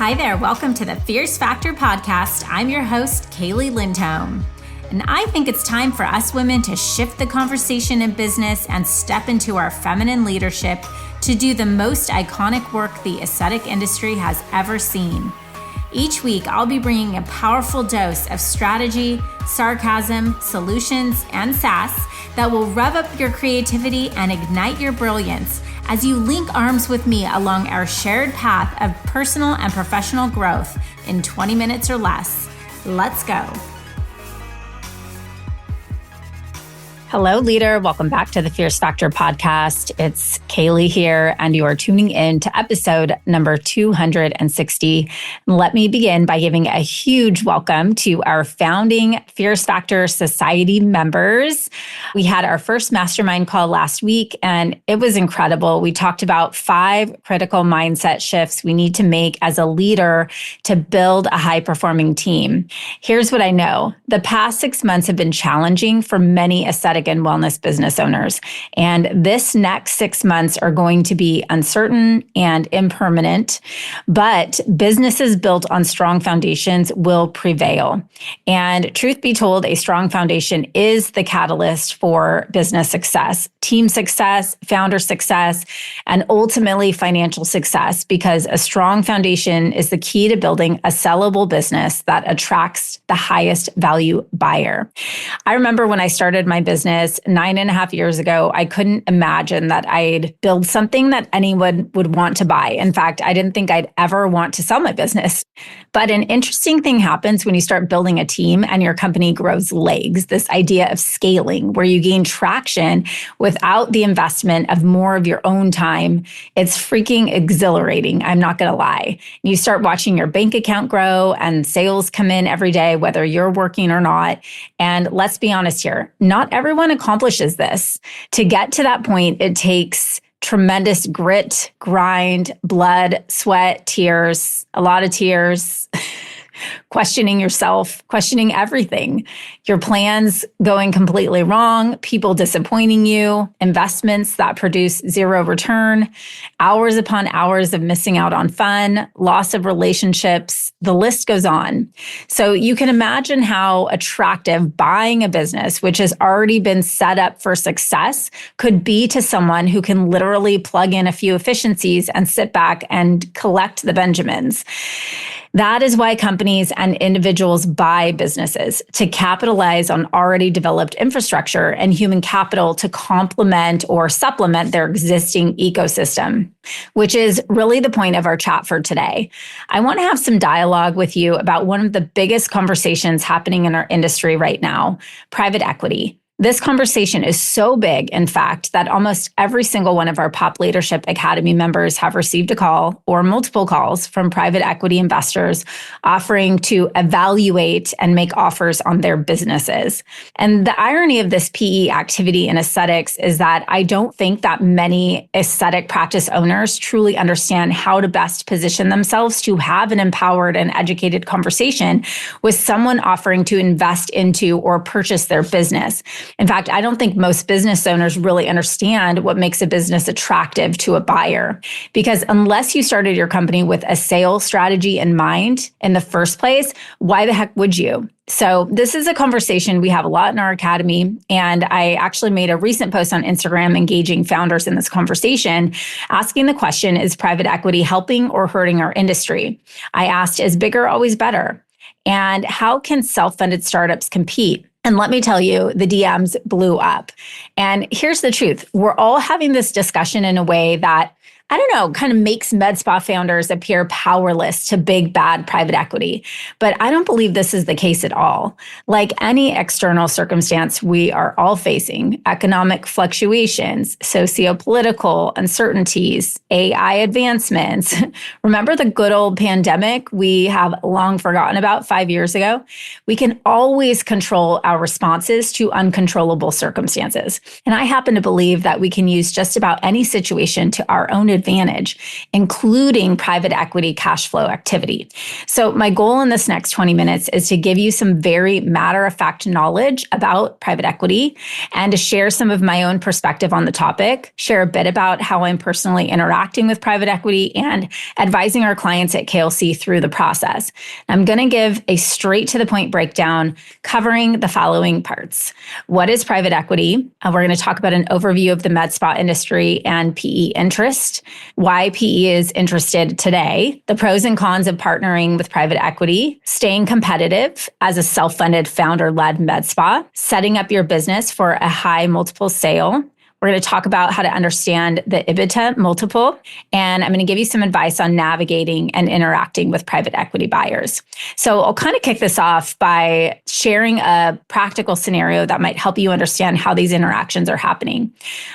Hi there, welcome to the Fierce Factor podcast. I'm your host, Kaeli Lindholm. And I think it's time for us women to shift the conversation in business and step into our feminine leadership to do the most iconic work the aesthetic industry has ever seen. Each week, I'll be bringing a powerful dose of strategy, sarcasm, solutions, and sass that will rev up your creativity and ignite your brilliance as you link arms with me along our shared path of personal and professional growth in 20 minutes or less. Let's go. Hello, leader. Welcome back to the Fierce Factor podcast. It's Kaeli here, and you are tuning in to episode number 260. Let me begin by giving a huge welcome to our founding Fierce Factor Society members. We had our first mastermind call last week, and it was incredible. We talked about 5 critical mindset shifts we need to make as a leader to build a high-performing team. Here's what I know. The past 6 months have been challenging for many aesthetic and wellness business owners. And this next 6 months are going to be uncertain and impermanent, but businesses built on strong foundations will prevail. And truth be told, a strong foundation is the catalyst for business success, team success, founder success, and ultimately financial success, because a strong foundation is the key to building a sellable business that attracts the highest value buyer. I remember when I started my business 9.5 years ago, I couldn't imagine that I'd build something that anyone would want to buy. In fact, I didn't think I'd ever want to sell my business. But an interesting thing happens when you start building a team and your company grows legs, this idea of scaling, where you gain traction without the investment of more of your own time. It's freaking exhilarating. I'm not going to lie. You start watching your bank account grow and sales come in every day, whether you're working or not. And let's be honest here, not everyone accomplishes this. To get to that point, it takes tremendous grit, grind, blood, sweat, tears, a lot of tears, questioning yourself, questioning everything, your plans going completely wrong, people disappointing you, investments that produce zero return, hours upon hours of missing out on fun, loss of relationships, the list goes on. So you can imagine how attractive buying a business, which has already been set up for success, could be to someone who can literally plug in a few efficiencies and sit back and collect the Benjamins. That is why companies and individuals buy businesses, to capitalize on already developed infrastructure and human capital to complement or supplement their existing ecosystem, which is really the point of our chat for today. I want to have some dialogue with you about one of the biggest conversations happening in our industry right now, private equity. This conversation is so big, in fact, that almost every single one of our Pop Leadership Academy members have received a call or multiple calls from private equity investors offering to evaluate and make offers on their businesses. And the irony of this PE activity in aesthetics is that I don't think that many aesthetic practice owners truly understand how to best position themselves to have an empowered and educated conversation with someone offering to invest into or purchase their business. In fact, I don't think most business owners really understand what makes a business attractive to a buyer, because unless you started your company with a sales strategy in mind in the first place, why the heck would you? So this is a conversation we have a lot in our academy, and I actually made a recent post on Instagram engaging founders in this conversation, asking the question, is private equity helping or hurting our industry? I asked, is bigger always better? And how can self-funded startups compete? And let me tell you, the DMs blew up. And here's the truth. We're all having this discussion in a way that, I don't know, kind of makes med spa founders appear powerless to big, bad private equity. But I don't believe this is the case at all. Like any external circumstance we are all facing, economic fluctuations, socio-political uncertainties, AI advancements. Remember the good old pandemic we have long forgotten about 5 years ago? We can always control our responses to uncontrollable circumstances. And I happen to believe that we can use just about any situation to our own advantage advantage, including private equity cash flow activity. So my goal in this next 20 minutes is to give you some very matter-of-fact knowledge about private equity and to share some of my own perspective on the topic, share a bit about how I'm personally interacting with private equity and advising our clients at KLC through the process. I'm going to give a straight to the point breakdown covering the following parts. What is private equity? We're going to talk about an overview of the med spa industry and PE interest, why PE is interested today, the pros and cons of partnering with private equity, staying competitive as a self-funded founder-led med spa, setting up your business for a high multiple sale. We're going to talk about how to understand the EBITDA multiple, and I'm going to give you some advice on navigating and interacting with private equity buyers. So I'll kind of kick this off by sharing a practical scenario that might help you understand how these interactions are happening.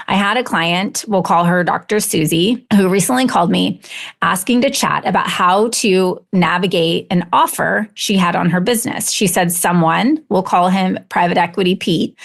I had a client, we'll call her Dr. Susie, who recently called me asking to chat about how to navigate an offer she had on her business. She said someone, we'll call him Private Equity Pete,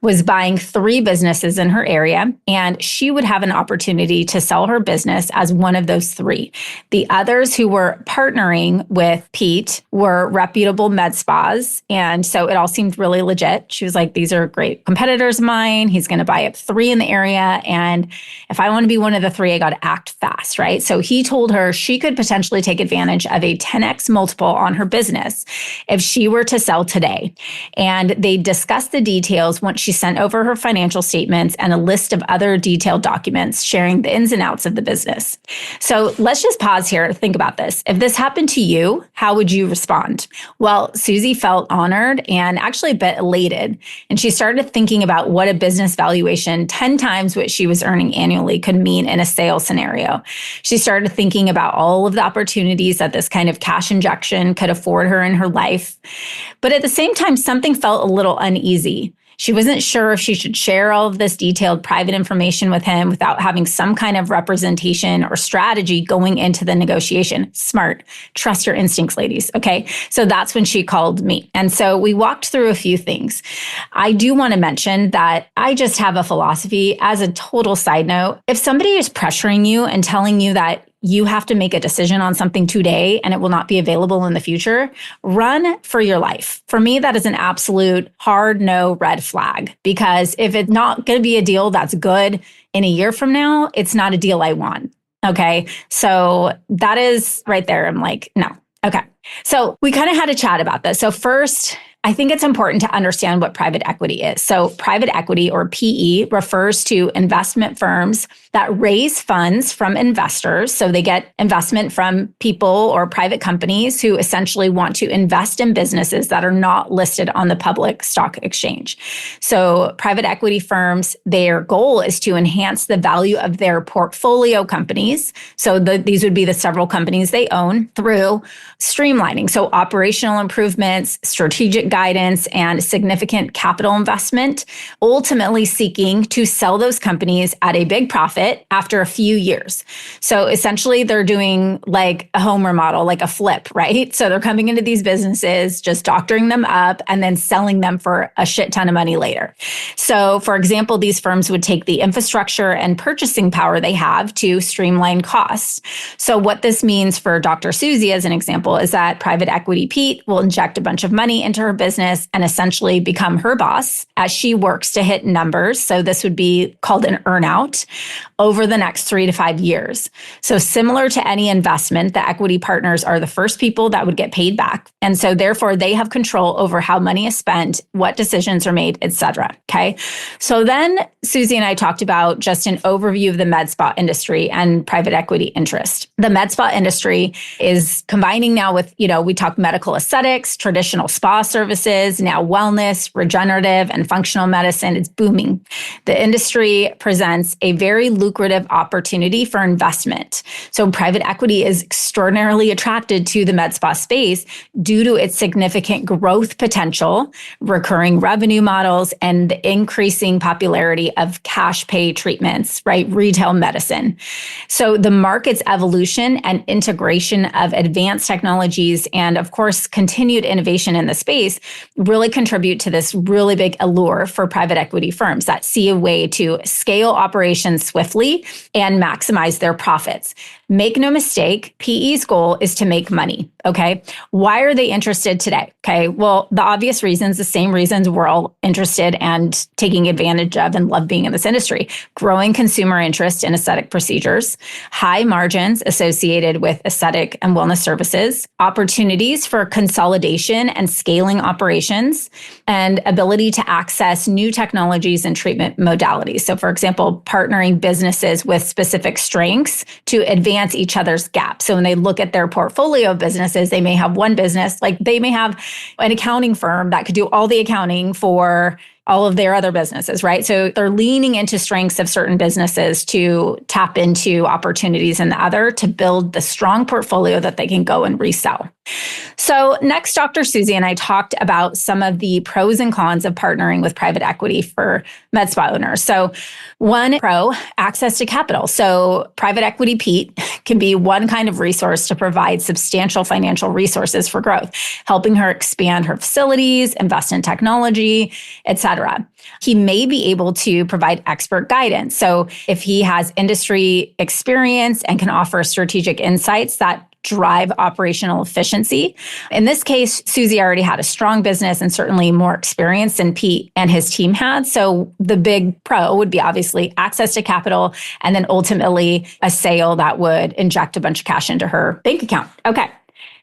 was buying 3 businesses in her area, and she would have an opportunity to sell her business as one of those 3. The others who were partnering with Pete were reputable med spas, and so it all seemed really legit. She was like, these are great competitors of mine. He's going to buy up 3 in the area, and if I want to be one of the 3, I got to act fast, right? So he told her she could potentially take advantage of a 10x multiple on her business if she were to sell today. And they discussed the details once she sent over her financial statements and a list of other detailed documents sharing the ins and outs of the business. So let's just pause here to think about this. If this happened to you, how would you respond? Well, Susie felt honored and actually a bit elated. And she started thinking about what a business valuation 10 times what she was earning annually could mean in a sales scenario. She started thinking about all of the opportunities that this kind of cash injection could afford her in her life. But at the same time, something felt a little uneasy. She wasn't sure if she should share all of this detailed private information with him without having some kind of representation or strategy going into the negotiation. Smart. Trust your instincts, ladies. Okay. So that's when she called me. And so we walked through a few things. I do want to mention that I just have a philosophy as a total side note. If somebody is pressuring you and telling you that you have to make a decision on something today and it will not be available in the future, run for your life. For me, that is an absolute hard no red flag, because if it's not going to be a deal that's good in a year from now, it's not a deal I want. Okay. So that is right there. I'm like, no. Okay. So we kind of had a chat about this. So first, I think it's important to understand what private equity is. So private equity, or PE, refers to investment firms that raise funds from investors. So they get investment from people or private companies who essentially want to invest in businesses that are not listed on the public stock exchange. So private equity firms, their goal is to enhance the value of their portfolio companies. So these would be the several companies they own, through streamlining. So operational improvements, strategic guidance, and significant capital investment, ultimately seeking to sell those companies at a big profit after a few years. So essentially they're doing like a home remodel, like a flip, right? So they're coming into these businesses, just doctoring them up and then selling them for a shit ton of money later. So for example, these firms would take the infrastructure and purchasing power they have to streamline costs. So what this means for Dr. Susie, as an example, is that private equity Pete will inject a bunch of money into her business and essentially become her boss as she works to hit numbers. So this would be called an earnout over the next 3 to 5 years. So similar to any investment, the equity partners are the first people that would get paid back. And so therefore they have control over how money is spent, what decisions are made, et cetera. Okay. So then Susie and I talked about just an overview of the med spa industry and private equity interest. The med spa industry is combining now with, we talk medical aesthetics, traditional spa services, now wellness, regenerative, and functional medicine. It's booming. The industry presents a very lucrative opportunity for investment. So private equity is extraordinarily attracted to the med spa space due to its significant growth potential, recurring revenue models, and the increasing popularity of cash pay treatments, right? Retail medicine. So the market's evolution and integration of advanced technologies and, of course, continued innovation in the space really contribute to this really big allure for private equity firms that see a way to scale operations swiftly and maximize their profits. Make no mistake, PE's goal is to make money. Okay. Why are they interested today? Okay. Well, the obvious reasons, the same reasons we're all interested and taking advantage of and love being in this industry. Growing consumer interest in aesthetic procedures, high margins associated with aesthetic and wellness services, opportunities for consolidation and scaling operations, and ability to access new technologies and treatment modalities. So, for example, partnering businesses with specific strengths to advance each other's gaps. So when they look at their portfolio of businesses, they may have one business, like they may have an accounting firm that could do all the accounting for all of their other businesses, right? So they're leaning into strengths of certain businesses to tap into opportunities in the other to build the strong portfolio that they can go and resell. So next, Dr. Susie and I talked about some of the pros and cons of partnering with private equity for med spa owners. So one pro, access to capital. So private equity Pete can be one kind of resource to provide substantial financial resources for growth, helping her expand her facilities, invest in technology, etc. He may be able to provide expert guidance. So if he has industry experience and can offer strategic insights that drive operational efficiency. In this case, Susie already had a strong business and certainly more experience than Pete and his team had. So the big pro would be obviously access to capital and then ultimately a sale that would inject a bunch of cash into her bank account. Okay.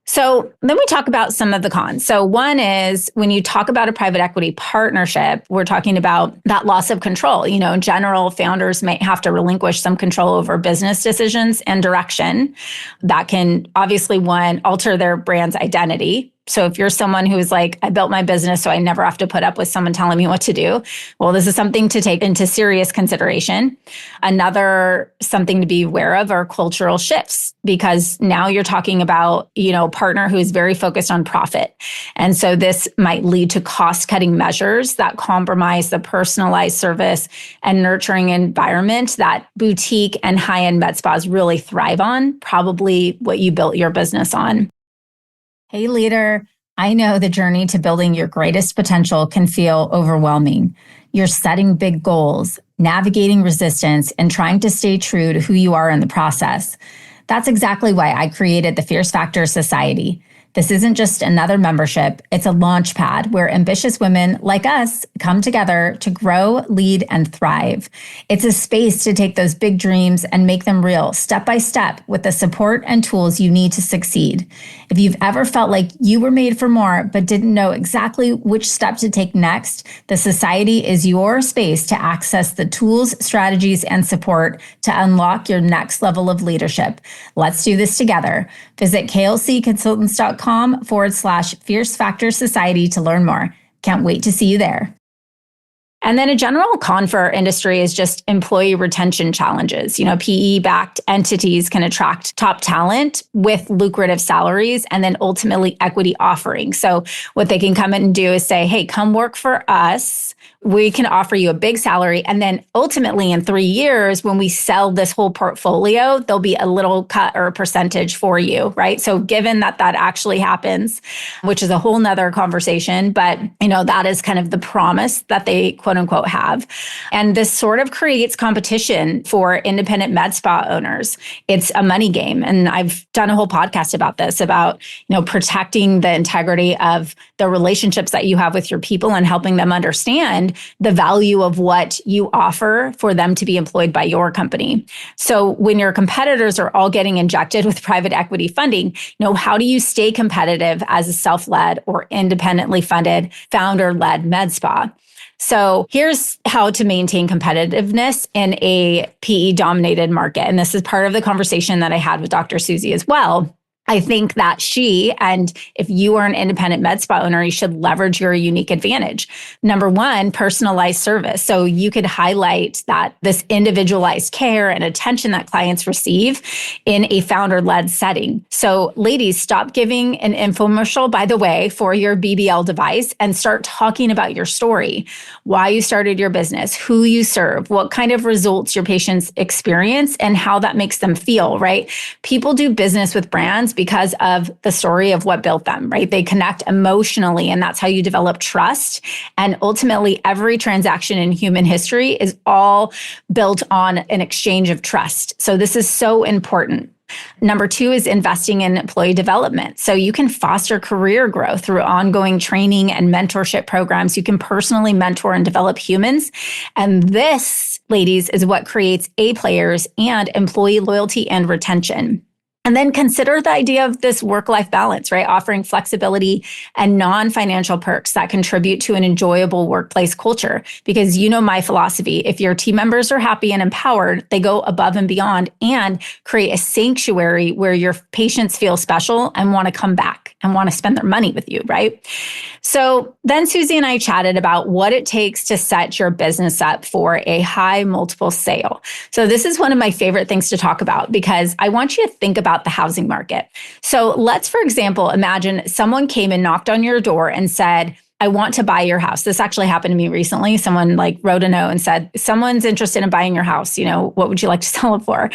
So then we talk about some of the cons. So one is when you talk about a private equity partnership, we're talking about that loss of control. You know, in general, founders may have to relinquish some control over business decisions and direction. That can obviously, one, alter their brand's identity. So if you're someone who's like, I built my business so I never have to put up with someone telling me what to do, well, this is something to take into serious consideration. Another something to be aware of are cultural shifts, because now you're talking about, you know, a partner who is very focused on profit. And so this might lead to cost-cutting measures that compromise the personalized service and nurturing environment that boutique and high-end med spas really thrive on, probably what you built your business on. Hey, leader, I know the journey to building your greatest potential can feel overwhelming. You're setting big goals, navigating resistance, and trying to stay true to who you are in the process. That's exactly why I created the Fierce Factor Society. This isn't just another membership, it's a launch pad where ambitious women like us come together to grow, lead, and thrive. It's a space to take those big dreams and make them real step by step with the support and tools you need to succeed. If you've ever felt like you were made for more but didn't know exactly which step to take next, the Society is your space to access the tools, strategies, and support to unlock your next level of leadership. Let's do this together. Visit klcconsultants.com/Fierce Factor Society to learn more. Can't wait to see you there. And then a general con for our industry is just employee retention challenges. You know, PE-backed entities can attract top talent with lucrative salaries and then ultimately equity offerings. So what they can come in and do is say, hey, come work for us. We can offer you a big salary. And then ultimately in 3 years, when we sell this whole portfolio, there'll be a little cut or a percentage for you, right? So given that that actually happens, which is a whole nother conversation, but you know, that is kind of the promise that they quote unquote have. And this sort of creates competition for independent med spa owners. It's a money game. And I've done a whole podcast about this, about, you know, protecting the integrity of the relationships that you have with your people and helping them understand the value of what you offer for them to be employed by your company. So when your competitors are all getting injected with private equity funding, you know, how do you stay competitive as a self-led or independently funded founder-led med spa? So here's how to maintain competitiveness in a PE-dominated market. And this is part of the conversation that I had with Dr. Susie as well. I think that and if you are an independent med spa owner, you should leverage your unique advantage. Number one, personalized service. So you could highlight that this individualized care and attention that clients receive in a founder-led setting. So ladies, stop giving an infomercial, by the way, for your BBL device and start talking about your story, why you started your business, who you serve, what kind of results your patients experience, and how that makes them feel, right? People do business with brands because of the story of what built them, right? They connect emotionally, and that's how you develop trust. And ultimately, every transaction in human history is all built on an exchange of trust. So this is so important. Number 2 is investing in employee development. So you can foster career growth through ongoing training and mentorship programs. You can personally mentor and develop humans. And this, ladies, is what creates A players and employee loyalty and retention. And then consider the idea of this work-life balance, right? Offering flexibility and non-financial perks that contribute to an enjoyable workplace culture. Because you know my philosophy, if your team members are happy and empowered, they go above and beyond and create a sanctuary where your patients feel special and want to come back and want to spend their money with you, right? So then Susie and I chatted about what it takes to set your business up for a high multiple sale. So this is one of my favorite things to talk about because I want you to think about the housing market. So let's, for example, imagine someone came and knocked on your door and said, I want to buy your house. This actually happened to me recently. Someone wrote a note and said, someone's interested in buying your house. What would you like to sell it for?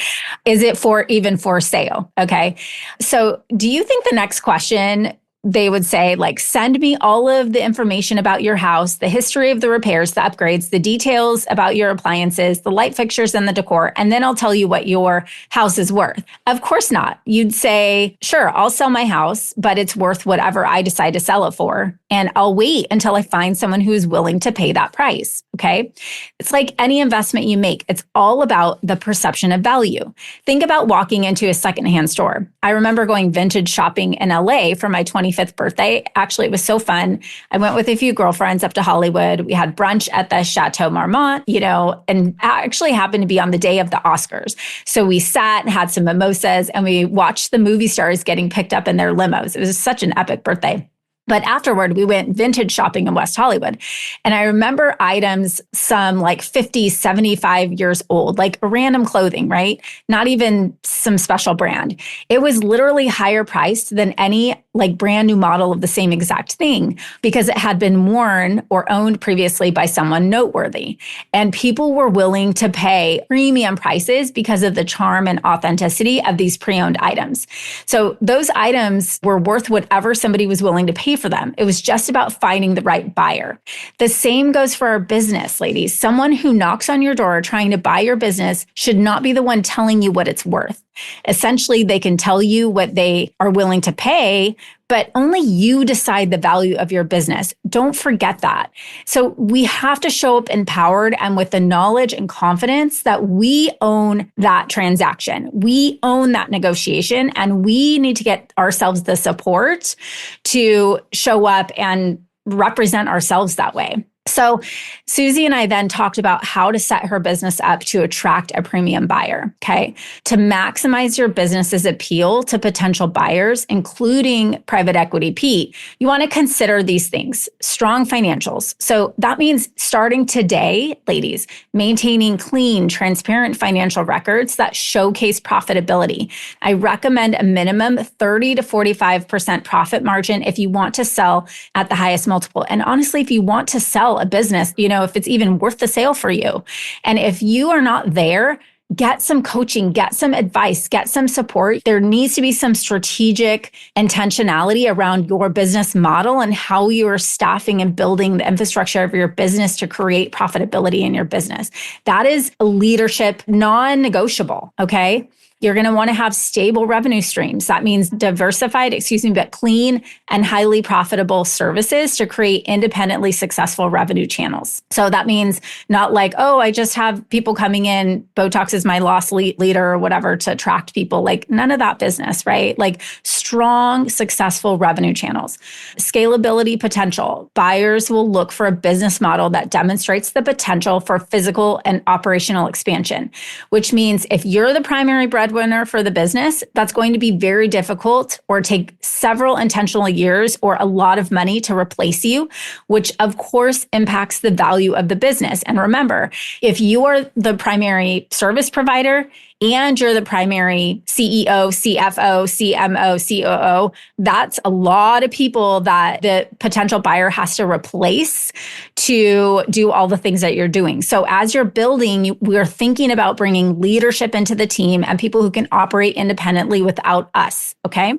Is it even for sale? Okay. So do you think the next question they would say, send me all of the information about your house, the history of the repairs, the upgrades, the details about your appliances, the light fixtures and the decor, and then I'll tell you what your house is worth? Of course not. You'd say, sure, I'll sell my house, but it's worth whatever I decide to sell it for. And I'll wait until I find someone who is willing to pay that price. Okay. It's like any investment you make. It's all about the perception of value. Think about walking into a secondhand store. I remember going vintage shopping in LA for my 25th birthday. Actually, it was so fun. I went with a few girlfriends up to Hollywood. We had brunch at the Chateau Marmont, and actually happened to be on the day of the Oscars. So we sat and had some mimosas and we watched the movie stars getting picked up in their limos. It was such an epic birthday. But afterward, we went vintage shopping in West Hollywood. And I remember items, some 50, 75 years old, random clothing, right? Not even some special brand. It was literally higher priced than any brand new model of the same exact thing because it had been worn or owned previously by someone noteworthy. And people were willing to pay premium prices because of the charm and authenticity of these pre-owned items. So those items were worth whatever somebody was willing to pay for them. It was just about finding the right buyer. The same goes for our business, ladies. Someone who knocks on your door trying to buy your business should not be the one telling you what it's worth. Essentially, they can tell you what they are willing to pay, but only you decide the value of your business. Don't forget that. So we have to show up empowered and with the knowledge and confidence that we own that transaction. We own that negotiation, and we need to get ourselves the support to show up and represent ourselves that way. So Susie and I then talked about how to set her business up to attract a premium buyer, okay? To maximize your business's appeal to potential buyers, including private equity Pete, you want to consider these things. Strong financials. So that means starting today, ladies, maintaining clean, transparent financial records that showcase profitability. I recommend a minimum 30 to 45% profit margin if you want to sell at the highest multiple. And honestly, if you want to sell a business, if it's even worth the sale for you. And if you are not there, get some coaching, get some advice, get some support. There needs to be some strategic intentionality around your business model and how you are staffing and building the infrastructure of your business to create profitability in your business. That is leadership non-negotiable, okay? You're going to want to have stable revenue streams. That means diversified, but clean and highly profitable services to create independently successful revenue channels. So that means not I just have people coming in, Botox is my loss leader or whatever to attract people. None of that business, right? Strong, successful revenue channels. Scalability potential. Buyers will look for a business model that demonstrates the potential for physical and operational expansion, which means if you're the primary breadwinner for the business, that's going to be very difficult or take several intentional years or a lot of money to replace you, which of course impacts the value of the business. And remember, if you are the primary service provider and you're the primary CEO, CFO, CMO, COO, that's a lot of people that the potential buyer has to replace to do all the things that you're doing. So as you're building, we're thinking about bringing leadership into the team and people who can operate independently without us, okay?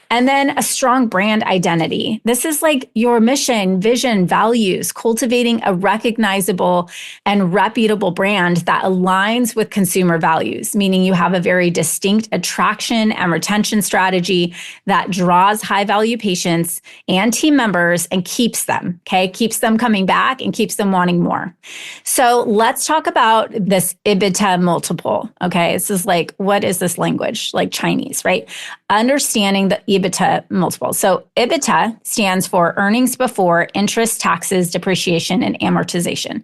And then a strong brand identity. This is like your mission, vision, values, cultivating a recognizable and reputable brand that aligns with consumer values, meaning you have a very distinct attraction and retention strategy that draws high value patients and team members and keeps them, okay? Keeps them coming back and keeps them wanting more. So let's talk about this EBITDA multiple, okay? This is like, what is this language? Like Chinese, right? Understanding the EBITDA multiple. So EBITDA stands for earnings before interest, taxes, depreciation, and amortization.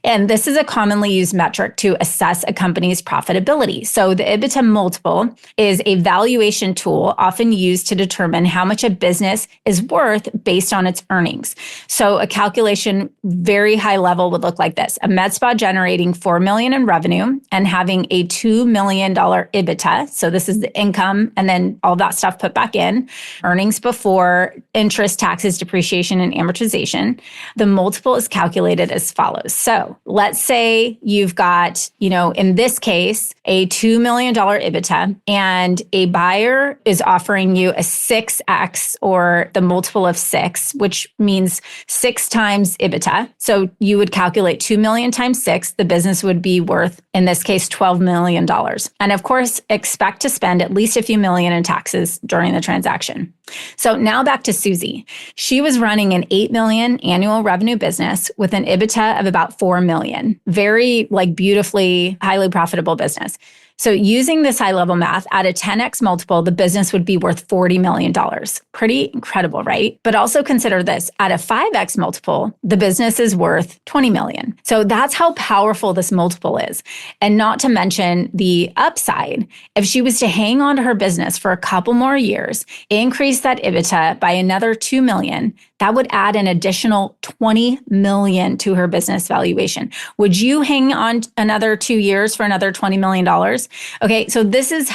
And this is a commonly used metric to assess a company's profitability. So the EBITDA multiple is a valuation tool often used to determine how much a business is worth based on its earnings. So a calculation very high level would look like this. A med spa generating $4 million in revenue and having a $2 million EBITDA. So this is the income and then all that stuff put back in, earnings before interest, taxes, depreciation, and amortization. The multiple is calculated as follows. So let's say you've got, in this case, a $2 million EBITDA and a buyer is offering you a 6x or the multiple of 6, which means 6 times EBITDA. So you would calculate 2 million times 6, the business would be worth, in this case, $12 million. And of course, expect to spend at least a few million in taxes during the transaction. So now back to Susie. She was running an 8 million annual revenue business with an EBITDA of about 4 million. Very beautifully, highly profitable business. So using this high level math, at a 10x multiple, the business would be worth $40 million. Pretty incredible, right? But also consider this, at a 5x multiple, the business is worth $20 million. So that's how powerful this multiple is. And not to mention the upside. If she was to hang on to her business for a couple more years, increase that EBITDA by another 2 million, that would add an additional 20 million to her business valuation. Would you hang on another 2 years for another $20 million? Okay, so this is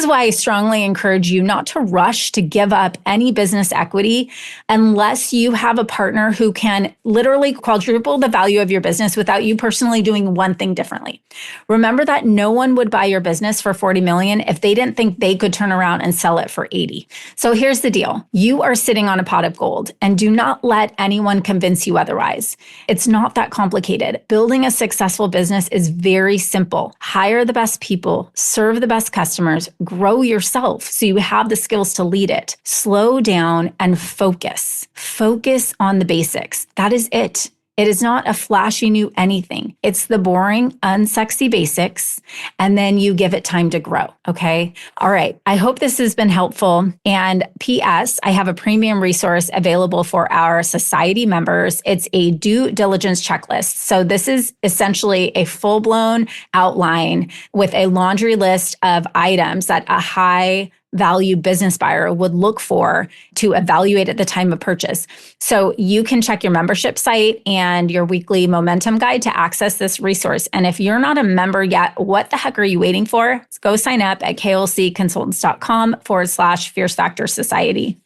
why I strongly encourage you not to rush to give up any business equity unless you have a partner who can literally quadruple the value of your business without you personally doing one thing differently. Remember that no one would buy your business for 40 million if they didn't think they could turn around and sell it for 80. So here's the deal. You are sitting on a pot of gold, and do not let anyone convince you otherwise. It's not that complicated. Building a successful business is very simple. Hire the best people, serve the best customers, grow yourself so you have the skills to lead it. Slow down and focus. Focus on the basics. That is it. It is not a flashy new anything. It's the boring, unsexy basics, and then you give it time to grow, okay? All right, I hope this has been helpful. And P.S., I have a premium resource available for our society members. It's a due diligence checklist. So this is essentially a full-blown outline with a laundry list of items that a high value business buyer would look for to evaluate at the time of purchase. So you can check your membership site and your weekly momentum guide to access this resource. And if you're not a member yet, what the heck are you waiting for? Let's go sign up at klcconsultants.com/Fierce Factor Society.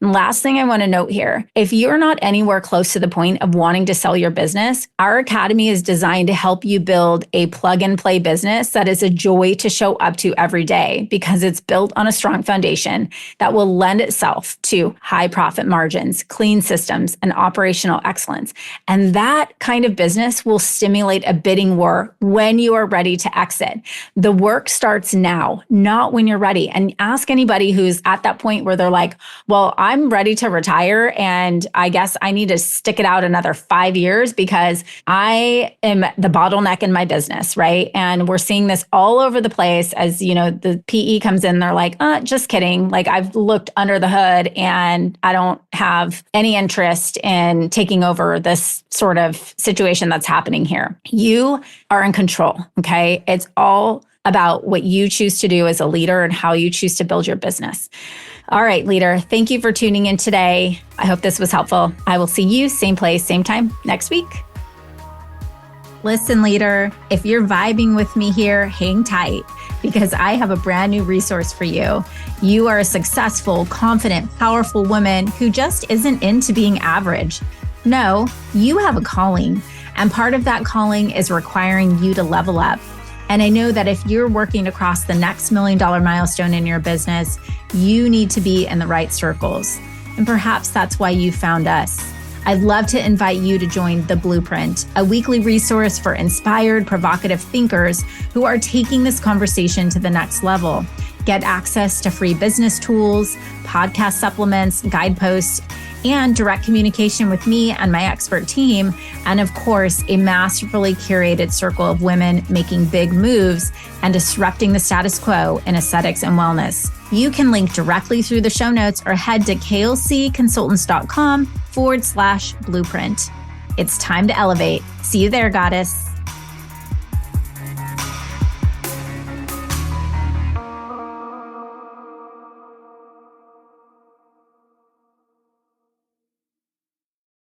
And last thing I want to note here, if you're not anywhere close to the point of wanting to sell your business, our academy is designed to help you build a plug and play business that is a joy to show up to every day because it's built on a strong foundation that will lend itself to high profit margins, clean systems, and operational excellence. And that kind of business will stimulate a bidding war when you are ready to exit. The work starts now, not when you're ready. And ask anybody who's at that point where they're like, well, I'm ready to retire and I guess I need to stick it out another 5 years because I am the bottleneck in my business, right? And we're seeing this all over the place as, the PE comes in, they're like, just kidding. I've looked under the hood and I don't have any interest in taking over this sort of situation that's happening here. You are in control, okay? It's all about what you choose to do as a leader and how you choose to build your business. All right, leader, thank you for tuning in today. I hope this was helpful. I will see you same place, same time next week. Listen, leader, if you're vibing with me here, hang tight because I have a brand new resource for you. You are a successful, confident, powerful woman who just isn't into being average. No, you have a calling, and part of that calling is requiring you to level up. And I know that if you're working across the next $1 million milestone in your business, you need to be in the right circles. And perhaps that's why you found us. I'd love to invite you to join The Blueprint, a weekly resource for inspired, provocative thinkers who are taking this conversation to the next level. Get access to free business tools, podcast supplements, guideposts, and direct communication with me and my expert team. And of course, a masterfully curated circle of women making big moves and disrupting the status quo in aesthetics and wellness. You can link directly through the show notes or head to kaelcconsultants.com/blueprint. It's time to elevate. See you there, goddess.